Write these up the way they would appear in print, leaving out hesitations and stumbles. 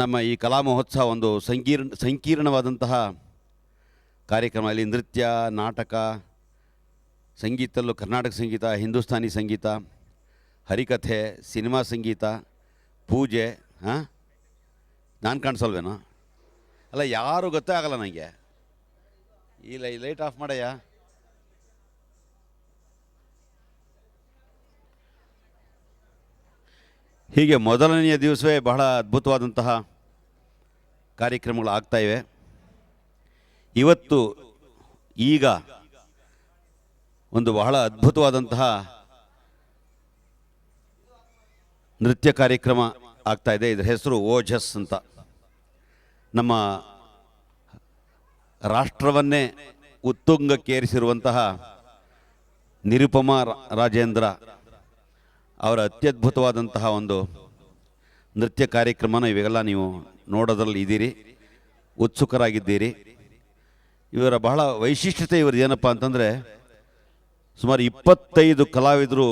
ನಮ್ಮ ಈ ಕಲಾ ಮಹೋತ್ಸವ ಒಂದು ಸಂಕೀರ್ಣವಾದಂತಹ ಕಾರ್ಯಕ್ರಮ. ಇಲ್ಲಿ ನೃತ್ಯ, ನಾಟಕ, ಸಂಗೀತದಲ್ಲೂ ಕರ್ನಾಟಕ ಸಂಗೀತ, ಹಿಂದೂಸ್ತಾನಿ ಸಂಗೀತ, ಹರಿಕಥೆ, ಸಿನಿಮಾ ಸಂಗೀತ, ಪೂಜೆ. ನಾನು ಕಾಣಿಸಲ್ವೇನೋ? ಅಲ್ಲ, ಯಾರೂ ಗೊತ್ತೇ ಆಗಲ್ಲ ನನಗೆ. ಈ ಲೈಟ್ ಆಫ್ ಮಾಡಯ್ಯ. ಹೀಗೆ ಮೊದಲನೆಯ ದಿವಸವೇ ಬಹಳ ಅದ್ಭುತವಾದಂತಹ ಕಾರ್ಯಕ್ರಮಗಳು ಆಗ್ತಾಯಿವೆ. ಇವತ್ತು ಈಗ ಒಂದು ಬಹಳ ಅದ್ಭುತವಾದಂತಹ ನೃತ್ಯ ಕಾರ್ಯಕ್ರಮ ಆಗ್ತಾಯಿದೆ. ಇದರ ಹೆಸರು ಓಜಸ್ ಅಂತ. ನಮ್ಮ ರಾಷ್ಟ್ರವನ್ನೇ ಉತ್ತುಂಗಕ್ಕೇರಿಸಿರುವಂತಹ ನಿರುಪಮ ರಾಜೇಂದ್ರ ಅವರ ಅತ್ಯದ್ಭುತವಾದಂತಹ ಒಂದು ನೃತ್ಯ ಕಾರ್ಯಕ್ರಮನ ಇವೆಲ್ಲ ನೀವು ನೋಡೋದ್ರಲ್ಲಿ ಇದ್ದೀರಿ, ಉತ್ಸುಕರಾಗಿದ್ದೀರಿ. ಇವರ ಬಹಳ ವೈಶಿಷ್ಟ್ಯತೆ ಇವ್ರದ್ದು ಏನಪ್ಪ ಅಂತಂದರೆ, ಸುಮಾರು 25 ಕಲಾವಿದರು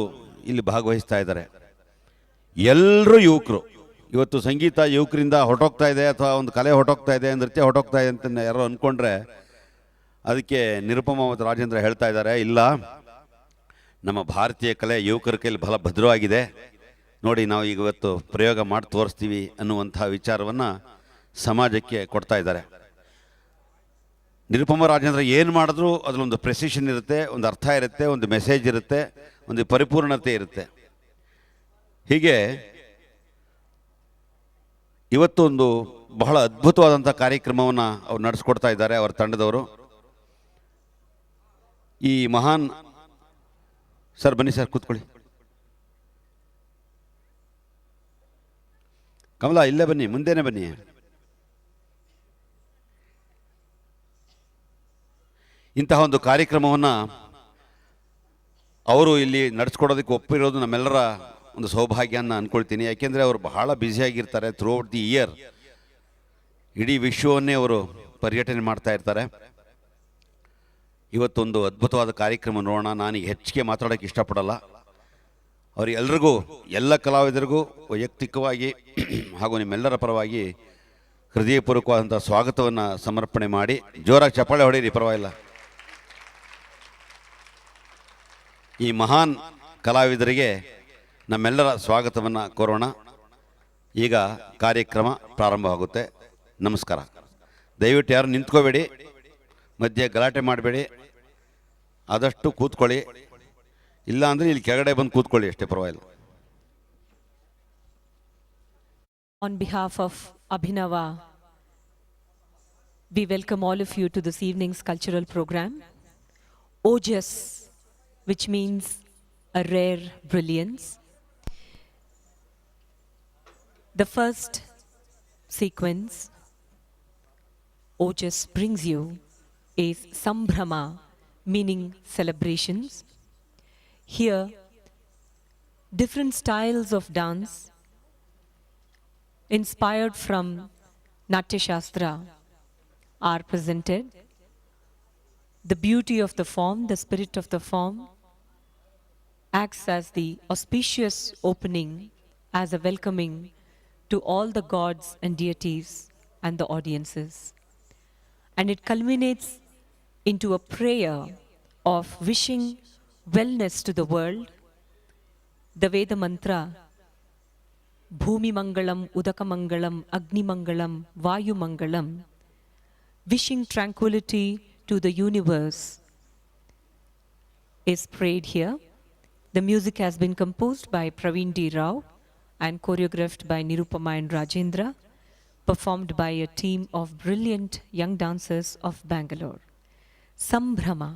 ಇಲ್ಲಿ ಭಾಗವಹಿಸ್ತಾ ಇದ್ದಾರೆ. ಎಲ್ಲರೂ ಯುವಕರು. ಇವತ್ತು ಸಂಗೀತ ಯುವಕರಿಂದ ಹೊರಟೋಗ್ತಾ ಇದೆ, ಅಥವಾ ಒಂದು ಕಲೆ ಹೊರಟೋಗ್ತಾ ಇದೆ, ನೃತ್ಯ ಹೊರಟೋಗ್ತಾ ಇದೆ ಅಂತ ಯಾರೋ ಅಂದ್ಕೊಂಡ್ರೆ ಅದಕ್ಕೆ ನಿರುಪಮ ಮತ್ತು ರಾಜೇಂದ್ರ ಹೇಳ್ತಾ ಇದ್ದಾರೆ, ಇಲ್ಲ, ನಮ್ಮ ಭಾರತೀಯ ಕಲೆ ಯುವಕರ ಕೈಲಿ ಬಹಳ ಭದ್ರವಾಗಿದೆ ನೋಡಿ, ನಾವು ಈಗ ಇವತ್ತು ಪ್ರಯೋಗ ಮಾಡಿ ತೋರಿಸ್ತೀವಿ ಅನ್ನುವಂಥ ವಿಚಾರವನ್ನು ಸಮಾಜಕ್ಕೆ ಕೊಡ್ತಾ ಇದ್ದಾರೆ. ನಿರುಪಮ ರಾಜೇಂದ್ರ ಏನು ಮಾಡಿದ್ರೂ ಅದರಲ್ಲೊಂದು ಪ್ರೆಸಿಷನ್ ಇರುತ್ತೆ, ಒಂದು ಅರ್ಥ ಇರುತ್ತೆ, ಒಂದು ಮೆಸೇಜ್ ಇರುತ್ತೆ, ಒಂದು ಪರಿಪೂರ್ಣತೆ ಇರುತ್ತೆ. ಹೀಗೆ ಇವತ್ತು ಒಂದು ಬಹಳ ಅದ್ಭುತವಾದಂಥ ಕಾರ್ಯಕ್ರಮವನ್ನು ಅವ್ರು ನಡೆಸ್ಕೊಡ್ತಾ ಇದ್ದಾರೆ, ಅವರ ತಂಡದವರು. ಈ ಮಹಾನ್ ಸರ್, ಬನ್ನಿ ಸರ್, ಕೂತ್ಕೊಳ್ಳಿ. ಕಮಲಾ, ಇಲ್ಲೇ ಬನ್ನಿ, ಮುಂದೆನೇ ಬನ್ನಿ. ಇಂತಹ ಒಂದು ಕಾರ್ಯಕ್ರಮವನ್ನು ಅವರು ಇಲ್ಲಿ ನಡೆಸ್ಕೊಡೋದಕ್ಕೆ ಒಪ್ಪಿರೋದು ನಮ್ಮೆಲ್ಲರ ಒಂದು ಸೌಭಾಗ್ಯ ಅಂತ ಅಂದ್ಕೊಳ್ತೀನಿ. ಯಾಕೆಂದರೆ ಅವರು ಬಹಳ ಬ್ಯುಸಿಯಾಗಿರ್ತಾರೆ. ಥ್ರೂ ಔಟ್ ದಿ ಇಯರ್ ಇಡೀ ವಿಶ್ವವನ್ನೇ ಅವರು ಪರ್ಯಟನೆ ಮಾಡ್ತಾ ಇರ್ತಾರೆ. ಇವತ್ತೊಂದು ಅದ್ಭುತವಾದ ಕಾರ್ಯಕ್ರಮ ನೋಡೋಣ. ನಾನೀಗ ಹೆಚ್ಚಿಗೆ ಮಾತಾಡೋಕ್ಕೆ ಇಷ್ಟಪಡಲ್ಲ. ಅವರಿಗೆಲ್ರಿಗೂ, ಎಲ್ಲ ಕಲಾವಿದರಿಗೂ ವೈಯಕ್ತಿಕವಾಗಿ ಹಾಗೂ ನಿಮ್ಮೆಲ್ಲರ ಪರವಾಗಿ ಹೃದಯಪೂರ್ವಕವಾದಂಥ ಸ್ವಾಗತವನ್ನು ಸಮರ್ಪಣೆ ಮಾಡಿ, ಜೋರಾಗಿ ಚಪ್ಪಾಳೆ ಹೊಡೀರಿ, ಪರವಾಗಿಲ್ಲ. ಈ ಮಹಾನ್ ಕಲಾವಿದರಿಗೆ ನಮ್ಮೆಲ್ಲರ ಸ್ವಾಗತವನ್ನು ಕೋರೋಣ. ಈಗ ಕಾರ್ಯಕ್ರಮ ಪ್ರಾರಂಭವಾಗುತ್ತೆ. ನಮಸ್ಕಾರ. ದಯವಿಟ್ಟು ಯಾರು ನಿಂತ್ಕೋಬೇಡಿ, ಮಧ್ಯೆ ಗಲಾಟೆ ಮಾಡಬೇಡಿ, ಆದಷ್ಟು ಕೂತ್ಕೊಳ್ಳಿ. ಇಲ್ಲ ಅಂದರೆ ಇಲ್ಲಿ ಕೆಳಗಡೆ ಬಂದು ಕೂತ್ಕೊಳ್ಳಿ ಅಷ್ಟೇ, ಪರವಾಗಿಲ್ಲ. On behalf of Abhinava, we welcome all of you to this evening's cultural program, Ojas, which means a rare brilliance. The first sequence Ojas brings you is Sambhrama, meaning celebrations. Here, different styles of dance inspired from Natya Shastra are presented. The beauty of the form, the spirit of the form, acts as the auspicious opening, as a welcoming to all the gods and deities and the audiences. And it culminates into a prayer of wishing wellness to the world. The Veda mantra, Bhumi Mangalam, Udaka Mangalam, Agni Mangalam, Vayu Mangalam, wishing tranquility to the universe, is prayed here. The music has been composed by Praveen D. Rao and choreographed by Nirupama and Rajendra, performed by a team of brilliant young dancers of Bangalore. Sambhrama.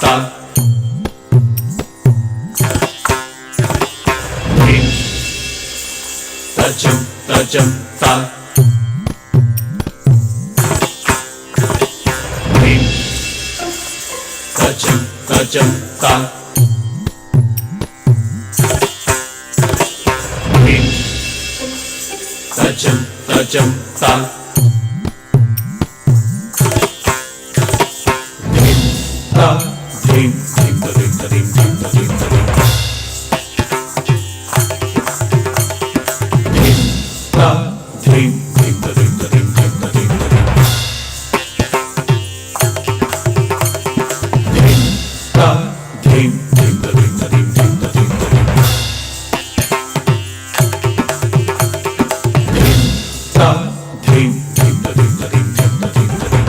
ta. Dim ta chum ta. Dim ta chum ta. Dim ta chum ta. Dim dim da dim da dim dim da dim da dim. Dim da dim dim da dim da dim dim da dim da dim. Dim da dim dim da dim da dim dim da dim da dim. Dim da dim dim da dim da dim dim da dim da dim.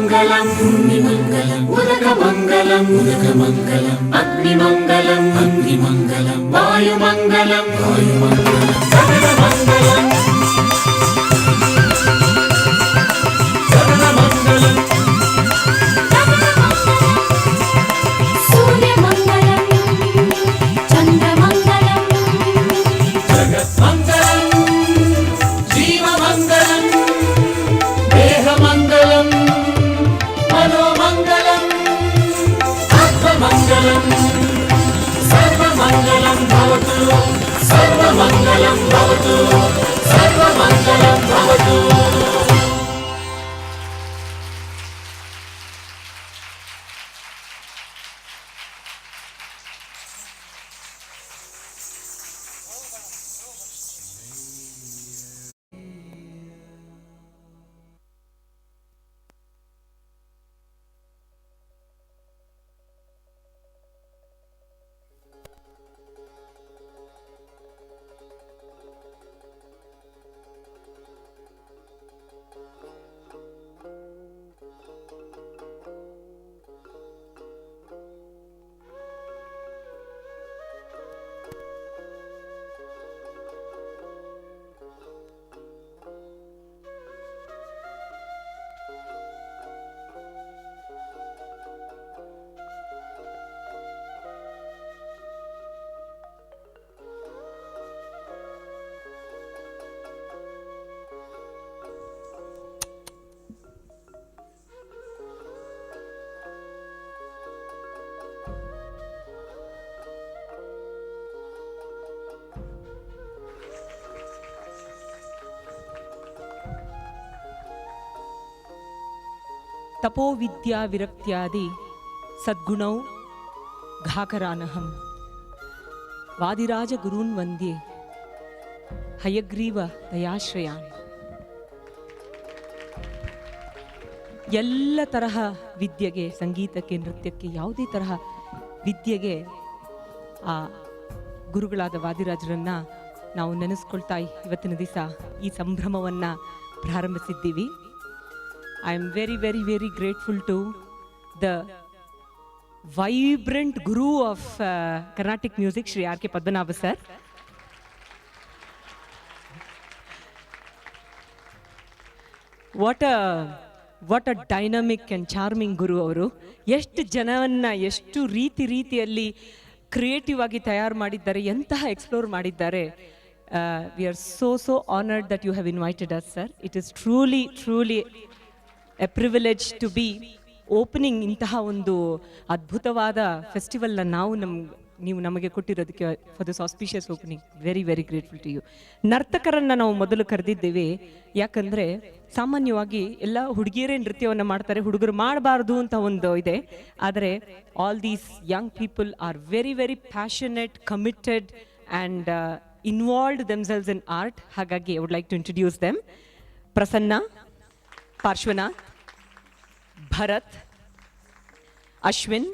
मंगलम उदक मंगलम अग्नि मंगलम वायु मंगलम सगल मंगलम सूर्य मंगलम चंद्र मंगलम जगत मंगलम जीव मंगलम देह मंगलम मनोमंगलम आत्ममंगलम सर्वमंगलम भवतु सर्वमंगलम भवतु सर्वमंगलम भवतु। ತಪೋ ವಿದ್ಯಾ ವಿರಕ್ತ್ಯಾದಿ ಸದ್ಗುಣೌ ಘಾಕರಾನಹಂ ವಾದಿರಾಜ ಗುರೂನ್ ವಂದ್ಯೆ ಹಯಗ್ರೀವ ದಯಾಶ್ರಯಾನ್. ಎಲ್ಲ ತರಹ ವಿದ್ಯೆಗೆ, ಸಂಗೀತಕ್ಕೆ, ನೃತ್ಯಕ್ಕೆ, ಯಾವುದೇ ತರಹ ವಿದ್ಯೆಗೆ ಆ ಗುರುಗಳಾದ ವಾದಿರಾಜರನ್ನ ನಾವು ನೆನೆಸ್ಕೊಳ್ತಾ ಇವತ್ತಿನ ದಿವಸ ಈ ಸಂಭ್ರಮವನ್ನು ಪ್ರಾರಂಭಿಸಿದ್ದೀವಿ. I am very, very, very grateful to the vibrant guru of Carnatic music, Shri R.K. Padmanabha sir. What a dynamic and charming guru ಅವರು. ಎಷ್ಟು ಜನವನ್ನ ಎಷ್ಟು ರೀತಿಯಲ್ಲಿ ಕ್ರಿಯೇಟಿವ್ ಆಗಿ ತಯಾರು ಮಾಡಿದ್ದಾರೆ, ಎಂತಹ ಎಕ್ಸ್ಪ್ಲೋರ್ ಮಾಡಿದ್ದಾರೆ. We are so honored that you have invited us, sir. It is truly a privilege to be opening ಇಂತಹ ಒಂದು ಅದ್ಭುತವಾದ ಫೆಸ್ಟಿವಲ್ನ ನೀವು ನಮಗೆ ಕೊಟ್ಟಿರೋದಕ್ಕೆ for this auspicious opening very grateful to you. ನರ್ತಕರನ್ನು ನಾವು ಮೊದಲು ಕರೆದಿದ್ದೇವೆ, ಯಾಕಂದರೆ ಸಾಮಾನ್ಯವಾಗಿ ಎಲ್ಲ ಹುಡುಗಿಯರೇ ನೃತ್ಯವನ್ನು ಮಾಡ್ತಾರೆ, ಹುಡುಗರು ಮಾಡಬಾರ್ದು ಅಂತ ಒಂದು ಇದೆ. ಆದರೆ all these young people are very passionate, committed and involved themselves in art. ಹಾಗಾಗಿ I would like to introduce them. Prasanna, Parshwanath, Bharath, Ashwin,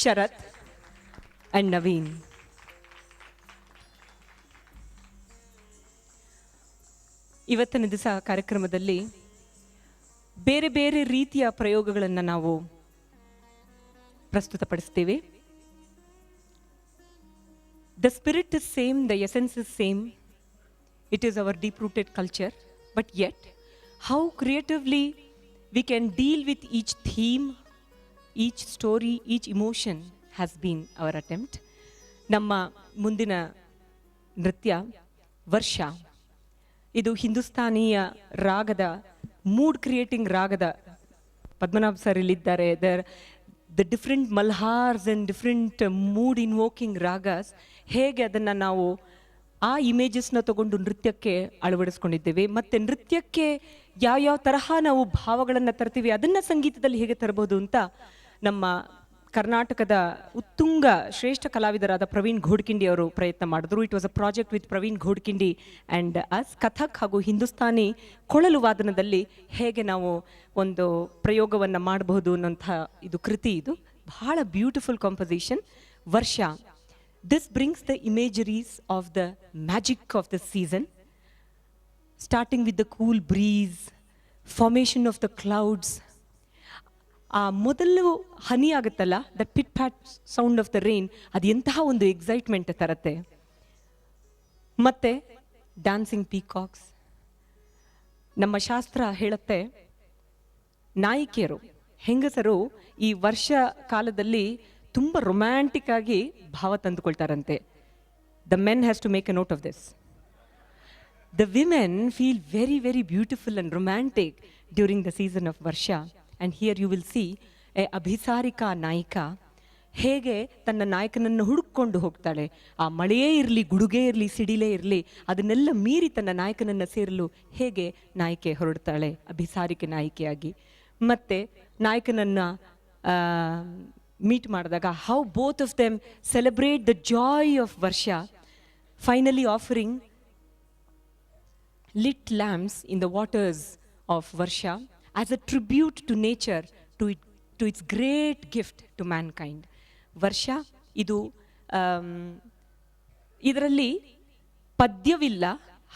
Sharath and Naveen. ಇವತ್ತಿನ ದಿವಸ ಕಾರ್ಯಕ್ರಮದಲ್ಲಿ ಬೇರೆ ರೀತಿಯ ಪ್ರಯೋಗಗಳನ್ನು ನಾವು ಪ್ರಸ್ತುತಪಡಿಸ್ತೇವೆ. The spirit is same, the essence is same. It is our deep-rooted culture, but yet how creatively we can deal with each theme, each story, each emotion has been our attempt. ನಮ್ಮ ಮುಂದಿನ ನೃತ್ಯ ವರ್ಷ. ಇದು ಹಿಂದೂಸ್ತಾನಿಯ ರಾಗದ mood creating ರಾಗದ Padmanabh sir ಇಲ್ಲಿದ್ದಾರೆ. The different Malhars and different mood invoking ragas, ಹೇಗೆ ಅದನ್ನು ನಾವು ಆ ಇಮೇಜಸ್ನ ತಗೊಂಡು ನೃತ್ಯಕ್ಕೆ ಅಳವಡಿಸ್ಕೊಂಡಿದ್ದೇವೆ. ಮತ್ತು ನೃತ್ಯಕ್ಕೆ ಯಾವ್ಯಾವ ತರಹ ನಾವು ಭಾವಗಳನ್ನು ತರ್ತೀವಿ, ಅದನ್ನು ಸಂಗೀತದಲ್ಲಿ ಹೇಗೆ ತರಬಹುದು ಅಂತ ನಮ್ಮ ಕರ್ನಾಟಕದ ಉತ್ತುಂಗ ಶ್ರೇಷ್ಠ ಕಲಾವಿದರಾದ ಪ್ರವೀಣ್ ಘೋಡ್ಕಿಂಡಿ ಅವರು ಪ್ರಯತ್ನ ಮಾಡಿದ್ರು. It was a project with Praveen Ghodkindi and us. Kathak ಹಾಗೂ ಹಿಂದೂಸ್ತಾನಿ ಕೊಳಲು ವಾದನದಲ್ಲಿ ಹೇಗೆ ನಾವು ಒಂದು ಪ್ರಯೋಗವನ್ನು ಮಾಡಬಹುದು ಅನ್ನೋಂಥ ಇದು ಕೃತಿ. ಇದು ಬಹಳ ಬ್ಯೂಟಿಫುಲ್ ಕಾಂಪೋಸಿಷನ್. ವರ್ಷ. This brings the imageries of the magic of the season, starting with the cool breeze, formation of the clouds, ಆ ಮೊದಲು ಹನಿ ಆಗುತ್ತಲ್ಲ, the pit pat sound of the rain, ಅದು ಎಂತಹ ಒಂದು ಎಕ್ಸೈಟ್ಮೆಂಟ್ ತರತ್ತೆ. ಮತ್ತೆ ಡ್ಯಾನ್ಸಿಂಗ್ ಪೀಕಾಕ್ಸ್. ನಮ್ಮ ಶಾಸ್ತ್ರ ಹೇಳುತ್ತೆ, ನಾಯಕಿಯರು, ಹೆಂಗಸರು ಈ ವರ್ಷ ಕಾಲದಲ್ಲಿ ತುಂಬ ರೊಮ್ಯಾಂಟಿಕ್ ಆಗಿ ಭಾವ ತಂದುಕೊಳ್ತಾರಂತೆ. The men has to make a note of this. The women feel very, very beautiful and romantic during the season of Varsha. And here you will see a Abhisarika Naika ಹೇಗೆ ತನ್ನ ನಾಯಕನನ್ನು ಹುಡುಕೊಂಡು ಹೋಗ್ತಾಳೆ. ಆ ಮಳೆಯೇ ಇರಲಿ, ಗುಡುಗೇ ಇರಲಿ, ಸಿಡಿಲೇ ಇರಲಿ, ಅದನ್ನೆಲ್ಲ ಮೀರಿ ತನ್ನ ನಾಯಕನನ್ನು ಸೇರಲು ಹೇಗೆ ನಾಯಕಿ ಹೊರಡ್ತಾಳೆ ಅಭಿಸಾರಿಕೆ ನಾಯಕಿಯಾಗಿ. ಮತ್ತು ನಾಯಕನನ್ನು ಮೀಟ್ ಮಾಡಿದಾಗ how both of them celebrate the joy of varsha, finally offering lit lamps in the waters of Varsha as a tribute to nature, to its great gift to mankind. Varsha ಇದು ಇದರಲ್ಲಿ ಪದ್ಯವಿಲ್ಲ,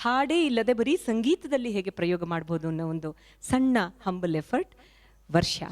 ಹಾಡೇ ಇಲ್ಲದೆ ಬರೀ ಸಂಗೀತದಲ್ಲಿ ಹೇಗೆ ಪ್ರಯೋಗ ಮಾಡ್ಬೋದು ಅನ್ನೋ ಒಂದು ಸಣ್ಣ ಹಂಬಲ್ ಎಫರ್ಟ್ ವರ್ಷ.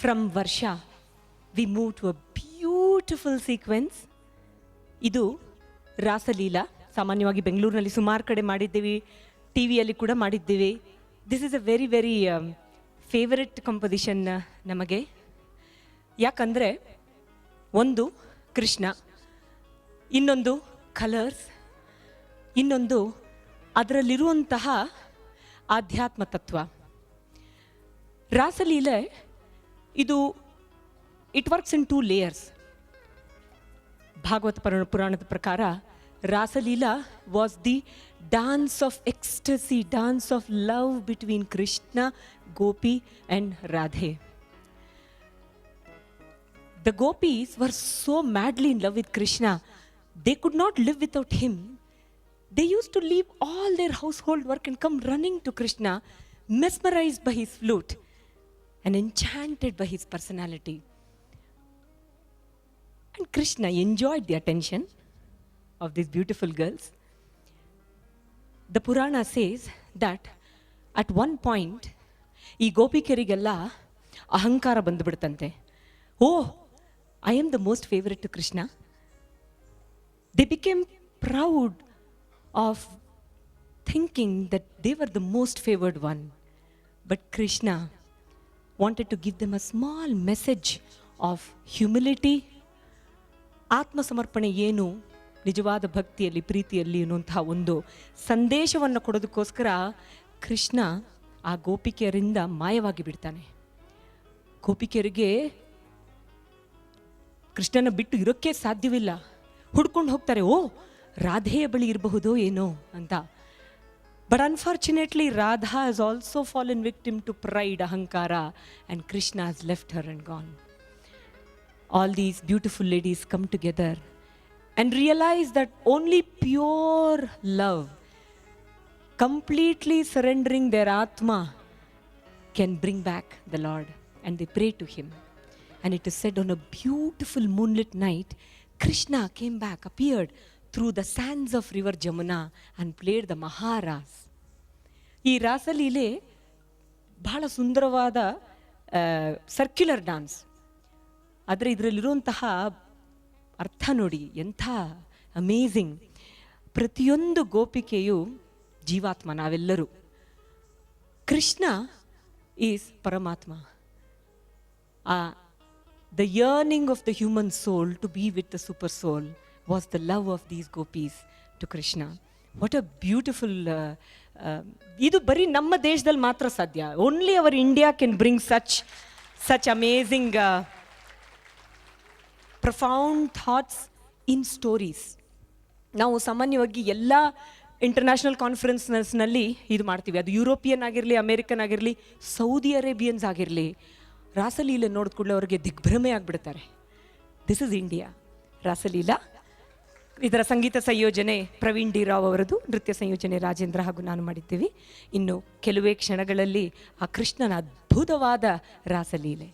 From Varsha, we move to a beautiful sequence. ಇದು ರಾಸಲೀಲಾ. ಸಾಮಾನ್ಯವಾಗಿ ಬೆಂಗಳೂರಿನಲ್ಲಿ ಸುಮಾರು ಕಡೆ ಮಾಡಿದ್ದೀವಿ, ಟಿ ವಿಯಲ್ಲಿ ಕೂಡ ಮಾಡಿದ್ದೀವಿ. This is a very very favourite composition ನಮಗೆ. ಯಾಕಂದರೆ ಒಂದು ಕೃಷ್ಣ, ಇನ್ನೊಂದು ಕಲರ್ಸ್, ಇನ್ನೊಂದು ಅದರಲ್ಲಿರುವಂತಹ ಆಧ್ಯಾತ್ಮ ತತ್ವ. ರಾಸಲೀಲೆ ಇದು ಇಟ್ ವರ್ಕ್ಸ್ ಇನ್ 2 layers. ಭಾಗವತ ಪುರಾಣದ ಪ್ರಕಾರ Rasaleela was the dance of ecstasy, dance of love between Krishna, gopi and Radhe. The gopis were so madly in love with Krishna, they could not live without him. They used to leave all their household work and come running to Krishna, mesmerized by his flute and enchanted by his personality. And Krishna enjoyed the attention of these beautiful girls. The Purana says that at one point, ಈ ಗೋಪಿಕರಿಗೆಲ್ಲ ಅಹಂಕಾರ ಬಂದುಬಿಡ್ತಂತೆ. Oh, I am the most favorite to Krishna. They became proud of thinking that they were the most favored one. But Krishna wanted to give them a small message of humility. ಆತ್ಮಸಮರ್ಪಣೆ ಏನು, ನಿಜವಾದ ಭಕ್ತಿಯಲ್ಲಿ, ಪ್ರೀತಿಯಲ್ಲಿ ಅನ್ನುವಂತಹ ಒಂದು ಸಂದೇಶವನ್ನು ಕೊಡೋದಕ್ಕೋಸ್ಕರ ಕೃಷ್ಣ ಆ ಗೋಪಿಕೆಯರಿಂದ ಮಾಯವಾಗಿ ಬಿಡ್ತಾನೆ. ಗೋಪಿಕೆಯರಿಗೆ ಕೃಷ್ಣನ ಬಿಟ್ಟು ಇರೋಕ್ಕೆ ಸಾಧ್ಯವಿಲ್ಲ. ಹುಡ್ಕೊಂಡು ಹೋಗ್ತಾರೆ, ಓ ರಾಧೆಯ ಬಳಿ ಇರಬಹುದೋ ಏನೋ ಅಂತ. But unfortunately Radha has also fallen victim to pride, ahankara, and Krishna has left her and gone. All these beautiful ladies come together and realize that only pure love, completely surrendering their Atma, can bring back the Lord. And they pray to him. And it is said on a beautiful moonlit night, Krishna came back, appeared through the sands of river Jamuna and played the Maharas. ಈ ರಾಸಲೀಲೆ ಬಹಳ ಸುಂದರವಾದ circular dance. ಆದರೆ ಇದರಲ್ಲಿರುವಂತಹ ಅರ್ಥ ನೋಡಿ, ಎಂಥ amazing. ಪ್ರತಿಯೊಂದು ಗೋಪಿಕೆಯು ಜೀವಾತ್ಮ, ನಾವೆಲ್ಲರೂ. Krishna is Paramatma. The yearning of the human soul to be with the super soul was the love of these gopis to Krishna. What a beautiful. ಇದು ಬರೀ ನಮ್ಮ ದೇಶದಲ್ಲಿ ಮಾತ್ರ ಸಾಧ್ಯ. Only our India can bring such amazing profound thoughts in stories. ನಾವು ಸಾಮಾನ್ಯವಾಗಿ ಎಲ್ಲ international ಕಾನ್ಫರೆನ್ಸ್ನಲ್ಲಿ ಇದು ಮಾಡ್ತೀವಿ. ಅದು ಯುರೋಪಿಯನ್ ಆಗಿರಲಿ, ಅಮೇರಿಕನ್ ಆಗಿರಲಿ, ಸೌದಿ ಅರೇಬಿಯನ್ಸ್ ಆಗಿರಲಿ, ರಾಸಲೀಲೆ ನೋಡಿದ ಕೂಡಲೇ ಅವರಿಗೆ ದಿಗ್ಭ್ರಮೆ ಆಗಿಬಿಡ್ತಾರೆ. This is India. ರಾಸಲೀಲಾ. ಇದರ ಸಂಗೀತ ಸಂಯೋಜನೆ ಪ್ರವೀಣ್ ಡಿ ರಾವ್ ಅವರದು, ನೃತ್ಯ ಸಂಯೋಜನೆ ರಾಜೇಂದ್ರ ಹಾಗೂ ನಾನು ಮಾಡಿದ್ದೀವಿ. ಇನ್ನು ಕೆಲವೇ ಕ್ಷಣಗಳಲ್ಲಿ ಆ ಕೃಷ್ಣನ ಅದ್ಭುತವಾದ ರಾಸಲೀಲೆ.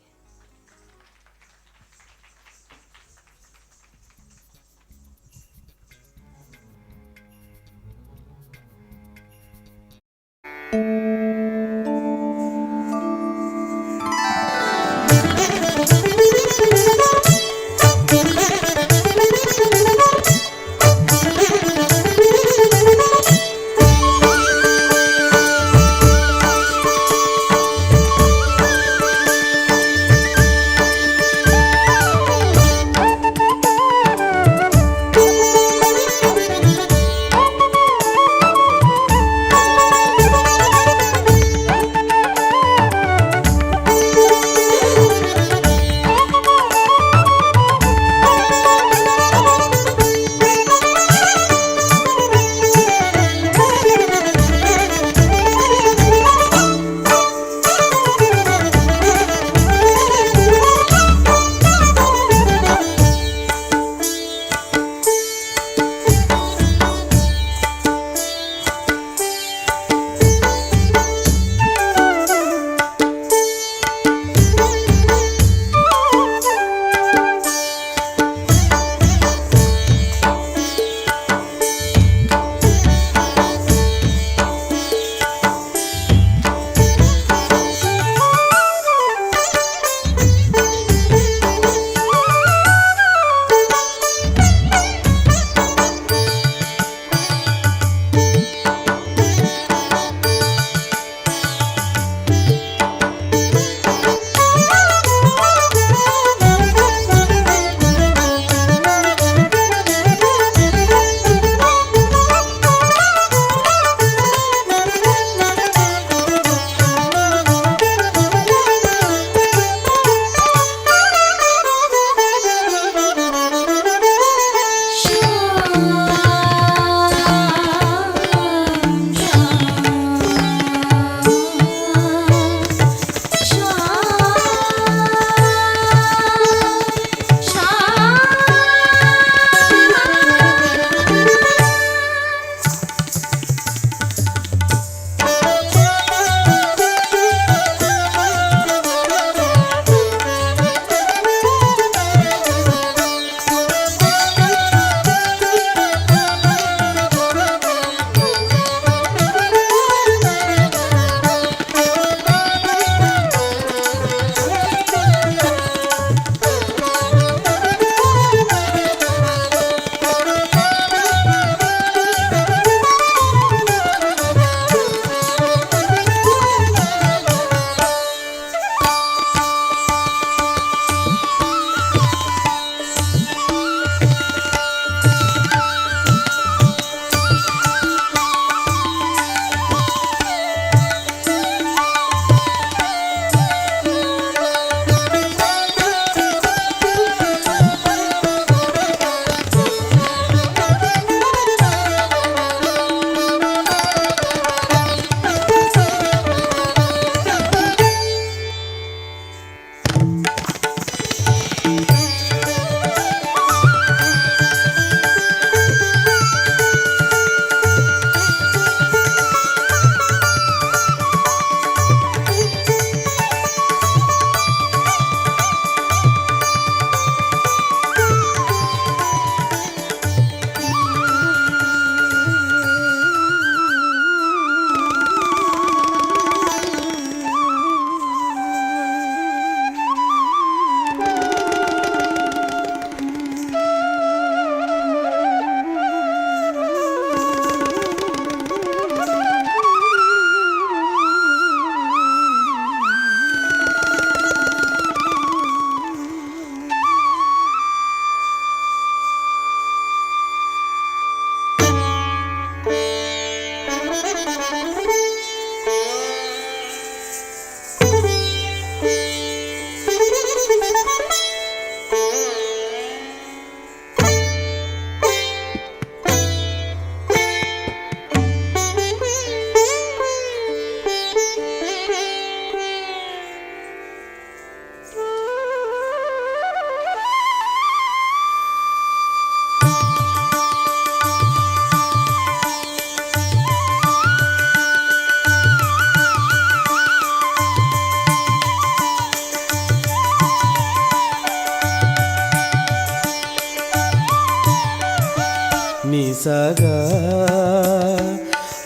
నిసగా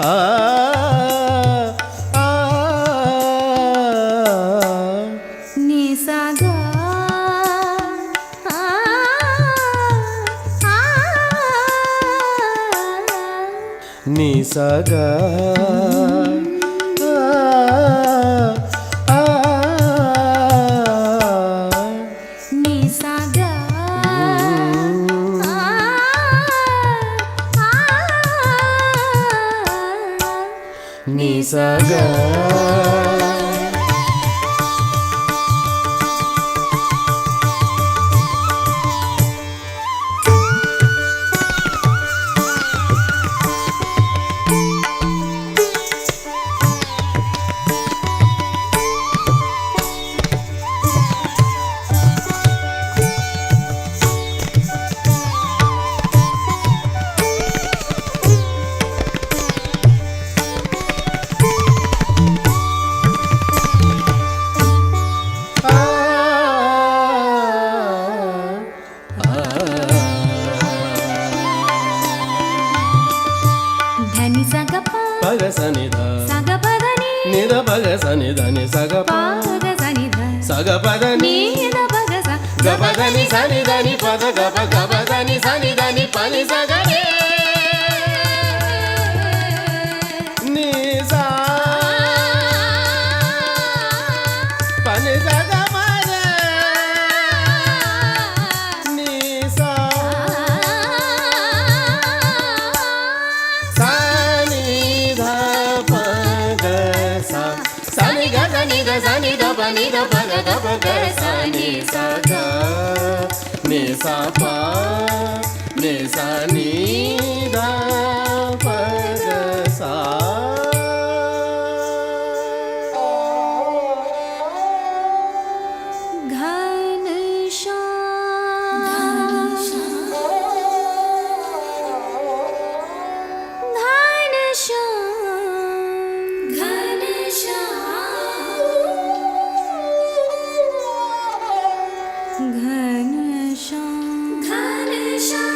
ఆ ఆ నిసగా నిసగా నిసగా నిసగా ధని సగప పగ సనిధ సగపదని నిద పగ సనిధని సగ పాగ సనిధ సగ పదని నీద పగ స గపదని సనిధని పద గప గపదని సనిధని పని సగనే నిసా పని సగ పద నిసా సనిధ పగ స సని గ సని ద సని ద పని ద పగ గ పగ సని సగ ని స ప ని స ని ద పగ స घन श्याम घन श्याम घन श्याम घन श्याम घन श्याम